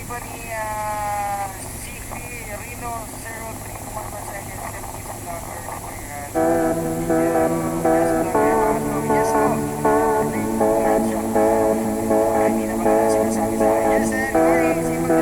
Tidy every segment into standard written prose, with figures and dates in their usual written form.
Anybody, CP, Reno, 0311 seconds, Television Locker, yes, hindi naman na sinasabi sa akin. Yes, sir, morning, sipag na, sir.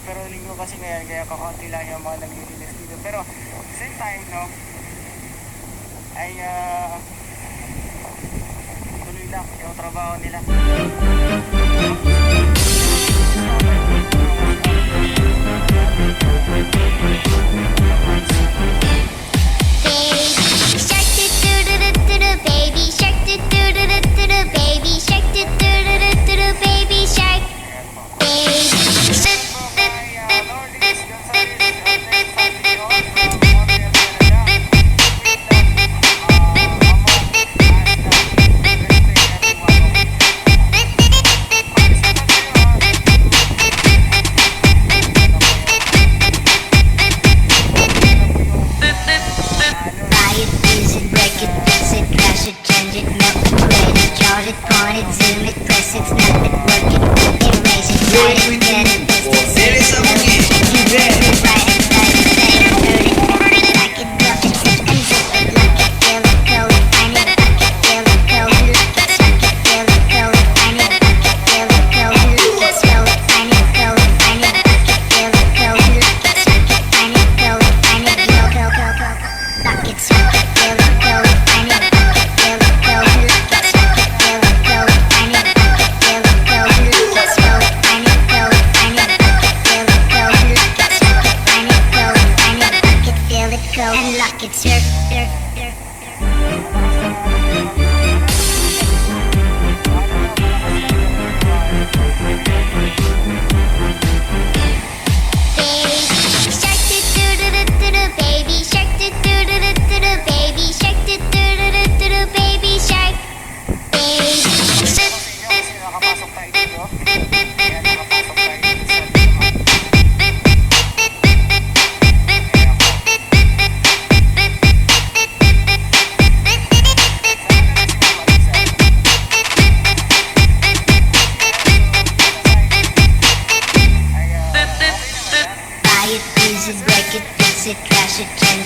Pero linggo kasi ngayon, kaya kakaunti lang yung mga nag-release dito. Pero same time, no, ay tuloy lang yung trabaho nila. Baby shark, do do do do do do, baby shark, do do do do do do, baby shark, baby shark.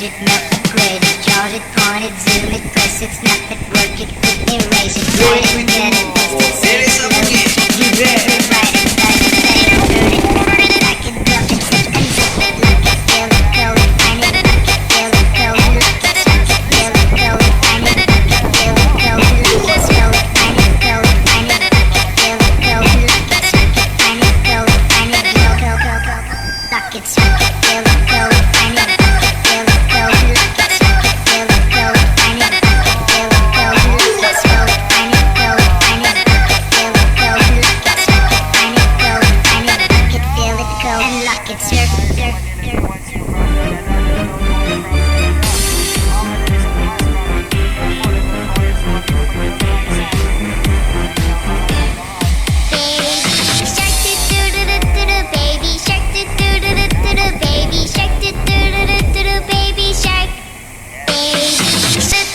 change it, melt, upgrade it, charge it, point it, zoom it, press it, snap it, work it, quick, erase it, write it, get it, twist it, save it, load it, rewrite it, write it, type it, say it, turn it, burn it, like it, drop it, zip and zip it, look it, feel it, code it, find it, look it, feel it, code it, look it, check it, feel it, code it, find it, look it, feel it, code it, look it, code it, find it, code it, find it, look it, feel it, code it, look it, check it, find it, code it, find it, go, go, go, go, lock it, check it, feel it, code it, find it, look it, feel it, code it, look it, check it, feel it, code it, find it, look it, feel it, code it, look it, code it, find it, code it, find it, look it, feel it, code it, look it, check it, find it, code it, find it, look it, feel it, code and lock it, surf, surf, surf. Once you're from Canada, download mo yung from Canada. Ang madali sa tumas, affordable coins, magpapagod na isa. Baby shark do do do do do do, baby shark do do do do do do, baby shark do do do do do do, baby shark. Baby shark.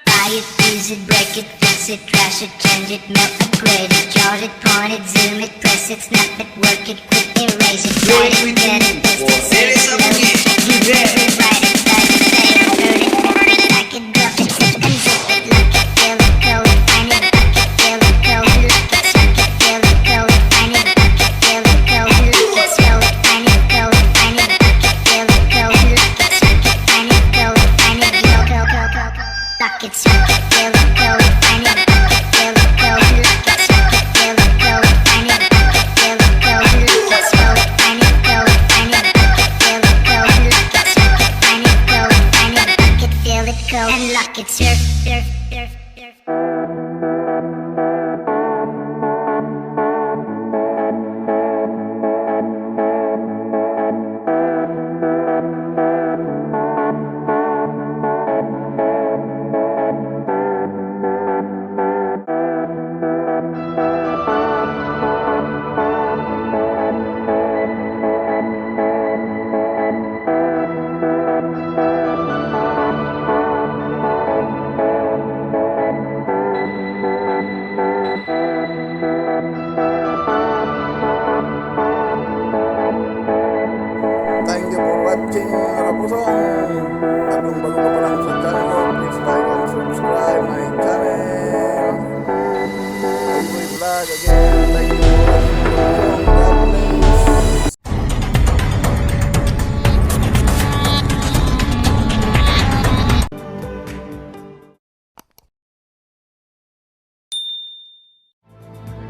Buy it, use it, break it, fix it, trash it, change it, melt, upgrade it, charge it, point it, zoom it, press it, snap it, work it, quick, erase it, write it, get it, twist it, save it, load it, rewrite it, write it, type it, say it, turn it, burn it, like it, drop it, zip and zip it, look it, feel it, code it, find it, look it, feel it, code it, look it, check it, feel it, code it, find it, look it, feel it, code it, look it, code it, find it, code it, find it, look it, feel it, code it, look it, check it, find it, code it, find it, go, go, go, go, go. Lock it, check it, feel it, code it, find it, look it, feel it, code it, look it, check it, feel it, code it, find it, look it, feel it, code it, look it, code it, find it, code it, find it, look it, feel it, code it, look it, check it, find it, code it, find it, look it, feel it, code and lock it, surf.